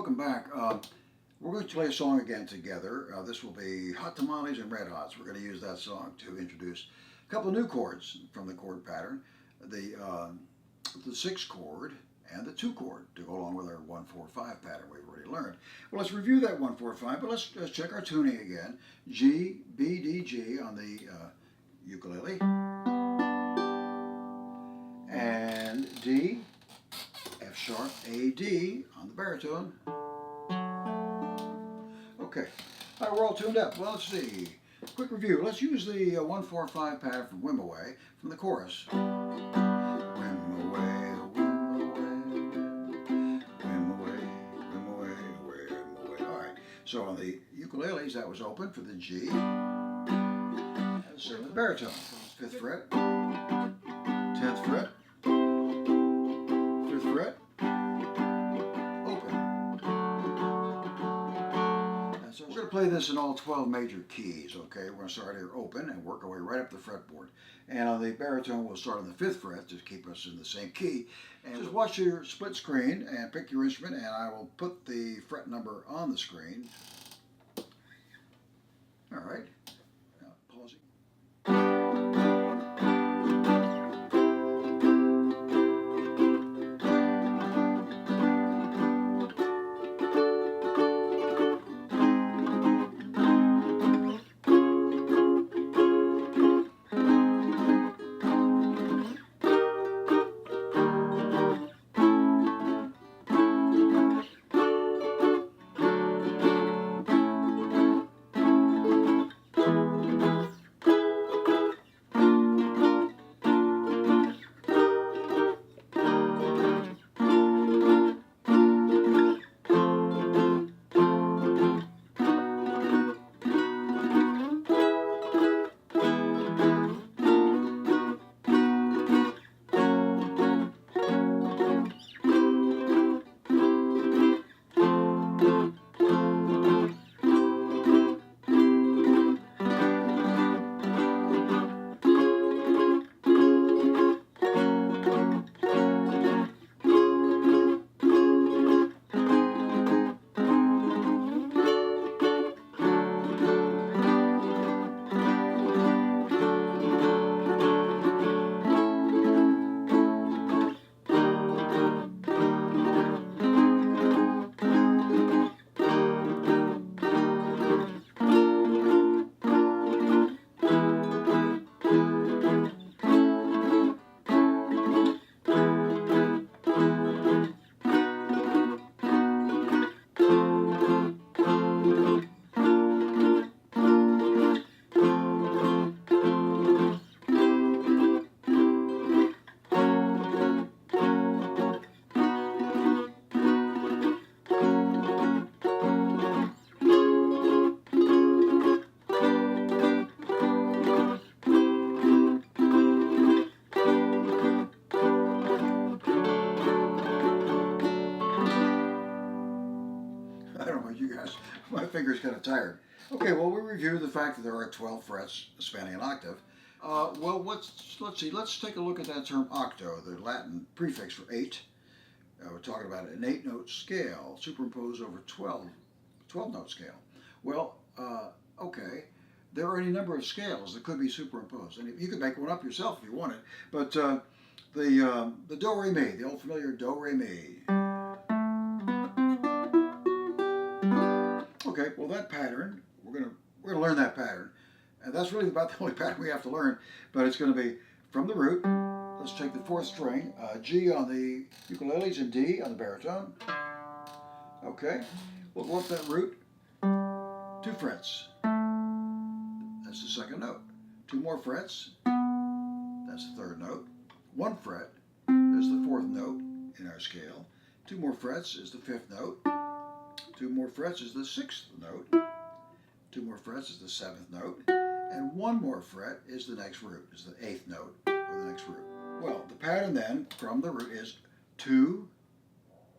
welcome back. We're going to play a song again together. This will be Hot Tamales and Red Hots. We're going to use that song to introduce a couple of new chords from the chord pattern. The 6 chord and the 2 chord to go along with our 1-4-5 pattern we've already learned. Well, let's review that 1-4-5, but let's check our tuning again. G, B, D, G on the ukulele, and D, F sharp, A, D on the baritone. Okay, all right, we're all tuned up. Well, let's see. Quick review. Let's use the 1-4-5 pattern from Whim Away from the chorus. Whim away, whim away, whim away, whim away, whim away. All right. So on the ukuleles, that was open for the G. So the baritone, 5th fret, 10th fret, 5th fret, open. And so we're going to play this in all 12 major keys, okay? We're going to start here open and work our way right up the fretboard. And on the baritone, we'll start on the 5th fret to keep us in the same key. And just watch your split screen and pick your instrument, and I will put the fret number on the screen. All right. Now, pausing. I don't know about you guys, my finger's kind of tired. Okay, well, we reviewed the fact that there are 12 frets spanning an octave. Well, let's see, let's take a look at that term octo, the Latin prefix for 8. We're talking about an 8-note scale superimposed over 12-note scale. Well, okay, there are any number of scales that could be superimposed, and you could make one up yourself if you wanted, but the do-re-mi, the old familiar do-re-mi. Okay, well that pattern, we're gonna learn that pattern, and that's really about the only pattern we have to learn. But it's going to be from the root. Let's take the 4th string, G on the ukuleles and D on the baritone. Okay, we'll go up that root, 2 frets. That's the 2nd note. 2 more frets. That's the 3rd note. 1 fret is the 4th note in our scale. 2 more frets is the 5th note. 2 more frets is the 6th note, 2 more frets is the 7th note, and 1 more fret is the next root, is the 8th note or the next root. Well, the pattern then from the root is 2,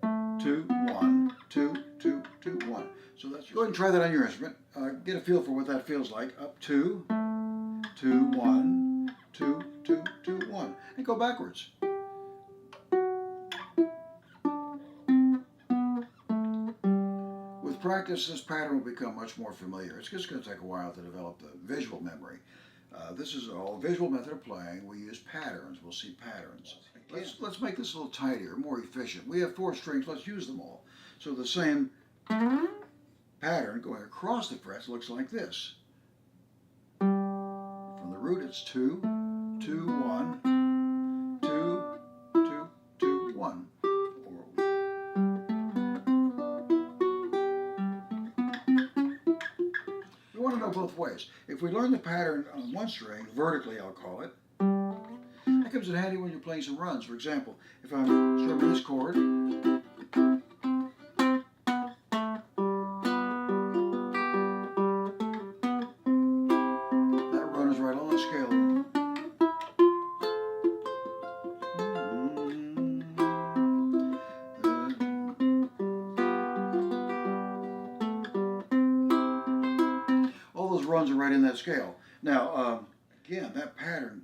2, 1, 2, 2, 2, 1. So that's go ahead and try that on your instrument. Get a feel for what that feels like. Up 2, 2, 1, 2, 2, 2, 1, and go backwards. practice, this pattern will become much more familiar. It's just going to take a while to develop the visual memory. This is all visual method of playing. We use patterns. We'll see patterns. Let's make this a little tidier, more efficient. We have 4 strings. Let's use them all. So the same pattern going across the frets looks like this. From the root, it's 2, 2, 1, 2, 2, 2, 1. We want to know both ways. If we learn the pattern on one string, vertically I'll call it, that comes in handy when you're playing some runs. For example, if I'm strumming this chord, that run is right on the scale. All those runs are right in that scale. Now, again, that pattern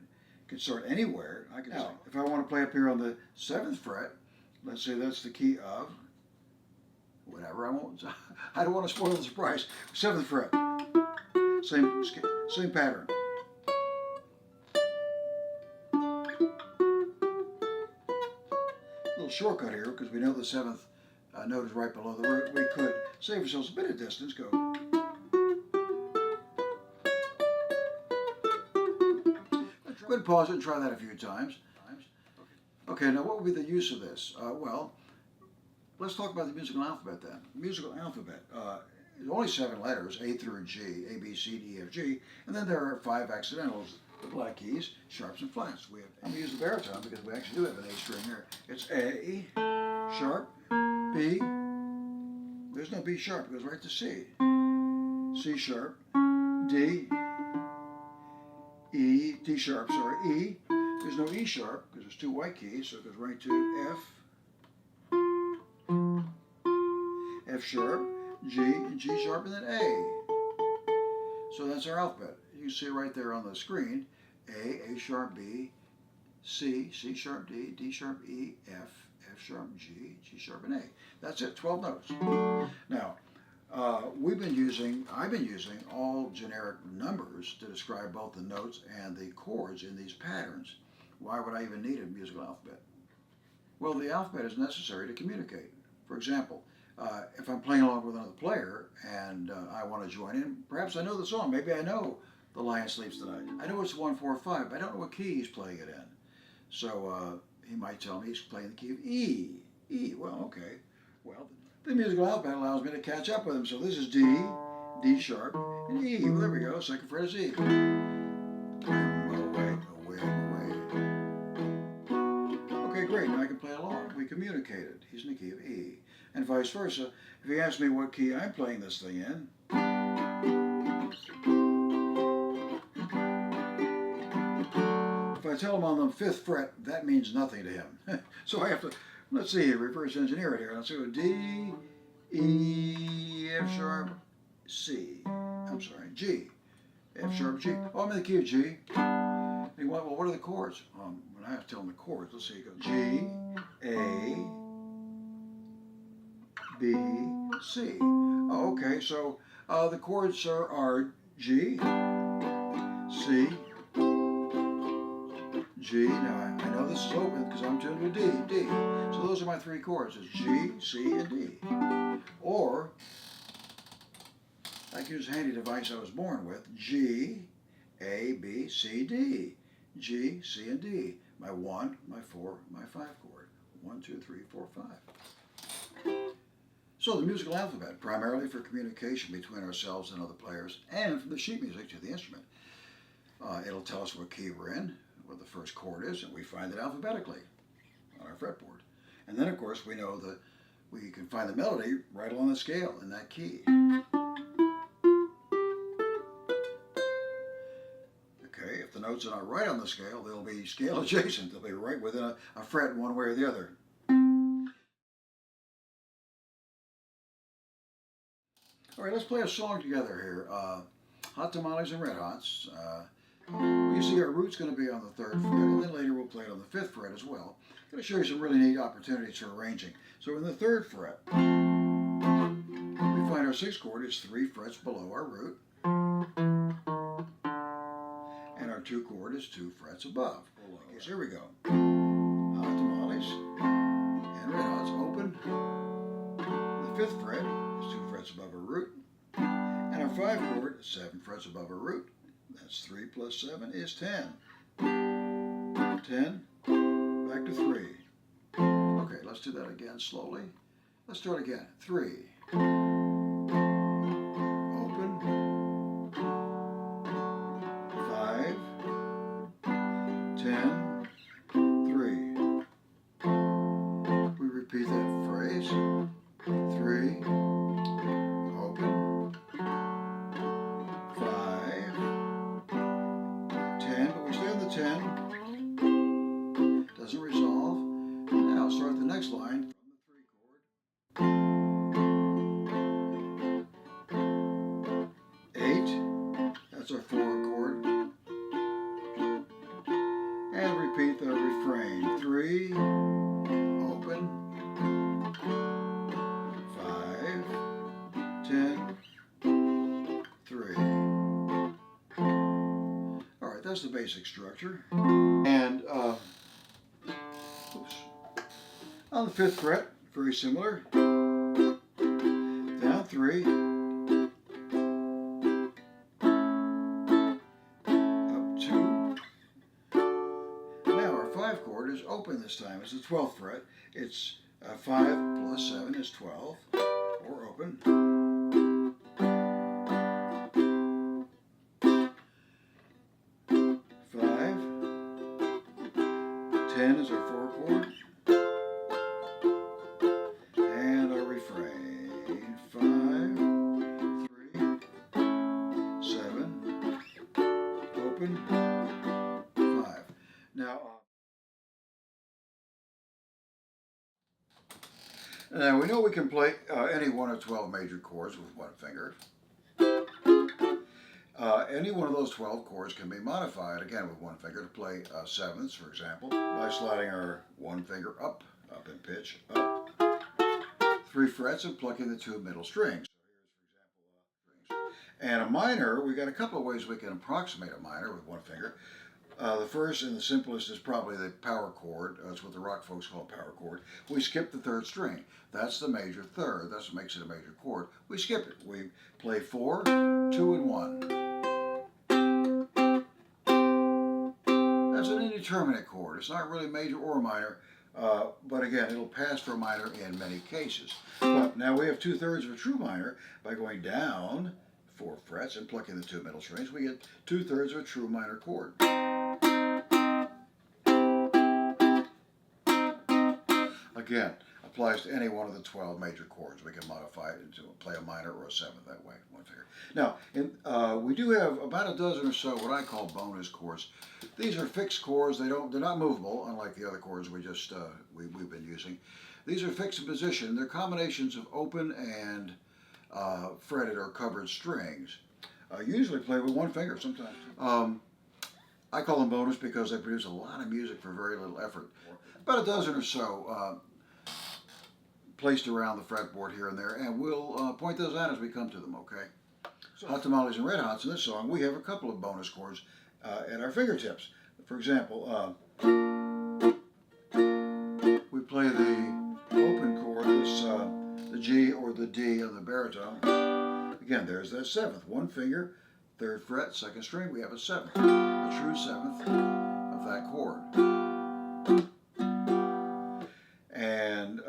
can start anywhere. Now, if I want to play up here on the 7th fret, let's say that's the key of whatever I want. I don't want to spoil the surprise. 7th fret, same pattern. Little shortcut here because we know the 7th note is right below the root. We could save ourselves a bit of distance. Go. Go ahead and pause it and try that a few times. Okay, now what would be the use of this? Well, let's talk about the musical alphabet then. Musical alphabet. There's only 7 letters, A through G, A, B, C, D, E, F, G, and then there are 5 accidentals, the black keys, sharps, and flats. I'm going to use the baritone because we actually do have an A string here. It's A, sharp, B, there's no B sharp, it goes right to C. C sharp, D, E, D sharp, sorry, E. There's no E sharp because there's 2 white keys, so it goes right to F, F sharp, G, and G sharp, and then A. So that's our alphabet. You can see it right there on the screen. A sharp, B, C, C sharp, D, D sharp, E, F, F sharp, G, G sharp, and A. That's it, 12 notes. Now, I've been using all generic numbers to describe both the notes and the chords in these patterns. Why would I even need a musical alphabet? Well, the alphabet is necessary to communicate. For example, if I'm playing along with another player and I want to join in, perhaps I know the song. Maybe I know The Lion Sleeps Tonight. I know it's 1, 4, 5, but I don't know what key he's playing it in. So he might tell me he's playing the key of E. E, well, okay. Well, the musical alphabet allows me to catch up with him. So this is D, D sharp, and E. Well, there we go. 2nd fret is E. Okay, great. Now I can play along. We communicated. He's in the key of E. And vice versa. If he asks me what key I'm playing this thing in, if I tell him on the 5th fret, that means nothing to him. So I have to, let's see, reverse engineer it here. Let's go D, E, F sharp, C. I'm sorry, G. F sharp, G. Oh, I'm in the key of G. And he went, well, what are the chords? When I have to tell him the chords, let's see, it goes G, A, B, C. Oh, okay, so the chords are G, C, G. Now I know this is open because I'm tuned with D, D. So those are my 3 chords. It's G, C, and D. Or I can use a handy device I was born with. G, A, B, C, D. G, C, and D. My 1, my 4, my 5 chord. 1, 2, 3, 4, 5. So the musical alphabet, primarily for communication between ourselves and other players, and from the sheet music to the instrument. It'll tell us what key we're in, what the first chord is, and we find it alphabetically on our fretboard. And then, of course, we know that we can find the melody right along the scale in that key. Okay, if the notes are not right on the scale, they'll be scale adjacent. They'll be right within a fret one way or the other. All right, let's play a song together here. Hot Tamales and Red Hots. You see our root's going to be on the 3rd fret, and then later we'll play it on the 5th fret as well. I'm going to show you some really neat opportunities for arranging. So in the 3rd fret, we find our sixth chord is 3 frets below our root, and our 2 chord is 2 frets above. Okay, so here we go. Hot tamales and red hots open. The 5th fret is 2 frets above our root, and our 5 chord is 7 frets above our root. That's 3 plus 7 is 10. 10, back to 3. Okay, let's do that again slowly. Let's do it again. 3. Open. 5. 10. 3. We repeat that phrase. 3. Open. 5. 10, but we stay on the 10. Doesn't resolve. Now start the next line from the 3 chord. 8, that's our 4 chord. And repeat the refrain. 3, open. 5, 10, 3. All right, that's the basic structure. And on the 5th fret, very similar. Down 3. Up 2. Now our 5 chord is open this time. It's the 12th fret. It's 5 plus 7 is 12, or open. 5. 10 is our 4 chord. And our refrain. 5, 3, 7, open, 5. Now we know we can play any one of 12 major chords with one finger. Any one of those 12 chords can be modified, again, with one finger to play sevenths, for example, by sliding our one finger up in pitch, up 3 frets, and plucking the 2 middle strings. So here's, for example, strings. And a minor, we got a couple of ways we can approximate a minor with one finger. The first and the simplest is probably the power chord. That's what the rock folks call power chord. We skip the 3rd string. That's the major third. That's what makes it a major chord. We skip it. We play 4, 2, and 1. That's an indeterminate chord. It's not really major or minor, but again, it'll pass for a minor in many cases. But now we have 2/3 of a true minor by going down 4 frets and plucking the 2 middle strings. We get 2/3 of a true minor chord. Again, applies to any one of the 12 major chords. We can modify it into play a minor or a 7th that way, one finger. Now, we do have about a dozen or so what I call bonus chords. These are fixed chords. They're not movable, unlike the other chords we've been using. These are fixed in position. They're combinations of open and fretted or covered strings. Usually played with one finger sometimes. I call them bonus because they produce a lot of music for very little effort. About a dozen or so placed around the fretboard here and there, and we'll point those out as we come to them, okay? So, hot tamales and red hots, in this song, we have a couple of bonus chords at our fingertips. For example, we play the open chord, the G or the D on the baritone. Again, there's that 7th. One finger, 3rd fret, 2nd string, we have a 7th. A true 7th of that chord. And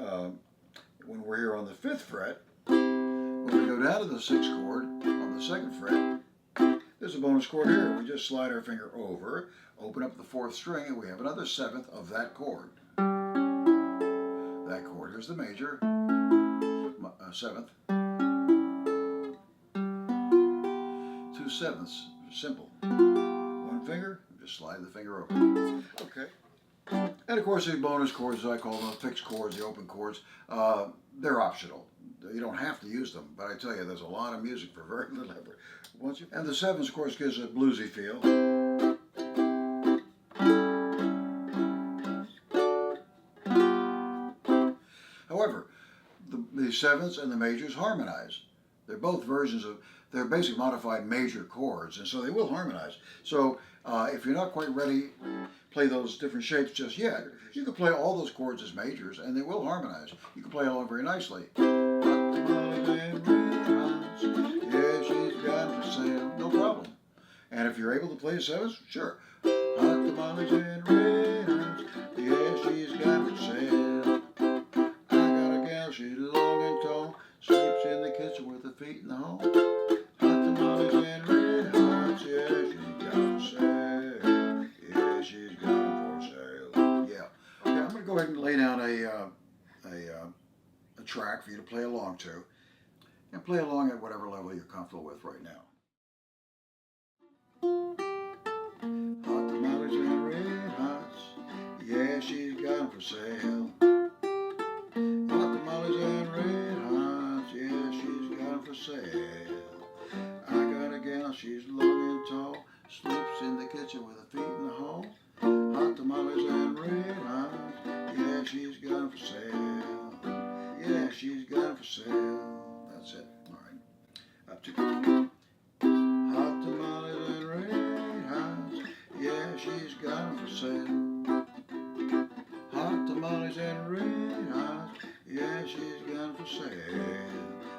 when we're here on the 5th fret, when we go down to the 6th chord on the 2nd fret, there's a bonus chord here. We just slide our finger over, open up the 4th string, and we have another 7th of that chord. That chord, here's the major, 7th. 2 7ths, simple. One finger, just slide the finger over. Okay. And of course, these bonus chords, as I call them, the fixed chords, the open chords, they're optional. You don't have to use them, but I tell you, there's a lot of music for very little effort. And the 7th, of course, gives a bluesy feel. However, the 7ths and the majors harmonize. They're both versions of, they're basically modified major chords, and so they will harmonize. So if you're not quite ready to play those different shapes just yet, you can play all those chords as majors, and they will harmonize. You can play along very nicely. Yeah, she's got for sale, no problem. And if you're able to play a seventh, sure. Hot tamales and red hots, yeah, she's got for sale. I got a gal, she's long and tall, sleeps in the kitchen with her feet in the hall. Hot tamales and red hots, yeah, she's got for sale. Yeah, she's got them for sale. Yeah. Okay, I'm going to go ahead and lay down a track for you to play along to. And play along at whatever level you're comfortable with right now. Hot tamales and red hots, yeah, she's got them for sale. Hot tamales and red hots, yeah, she's got them for sale. I got a gal, she's long and tall, sleeps in the kitchen with her feet in the hall. Hot tamales and red hots, yeah, she's got them for sale. Yeah, she's got them for sale. That's it. All right. Up to hot tamales and red hots, yeah, she's got them for sale. Hot tamales and red hots, yeah, she's got them for sale.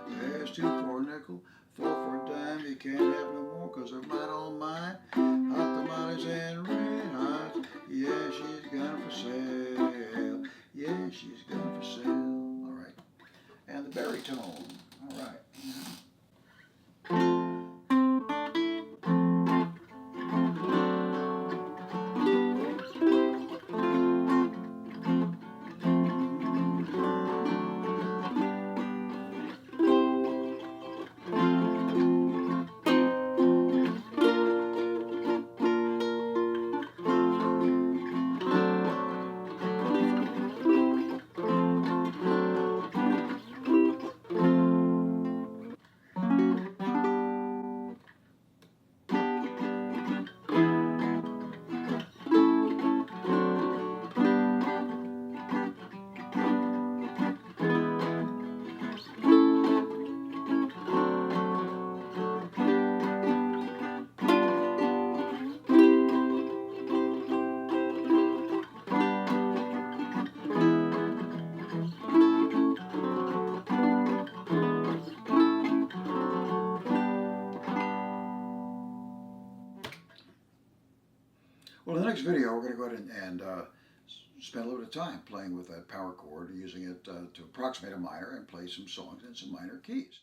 There's 2 for a nickel, 4 for a dime. You can't have no more 'cause they're right on mine. Hot tamales and red hots, yeah, she's got them for sale. Yeah, she's got them for sale. All right. And the baritone. All right. Well, in the next video, we're going to go ahead and spend a little bit of time playing with that power chord, using it to approximate a minor and play some songs in some minor keys.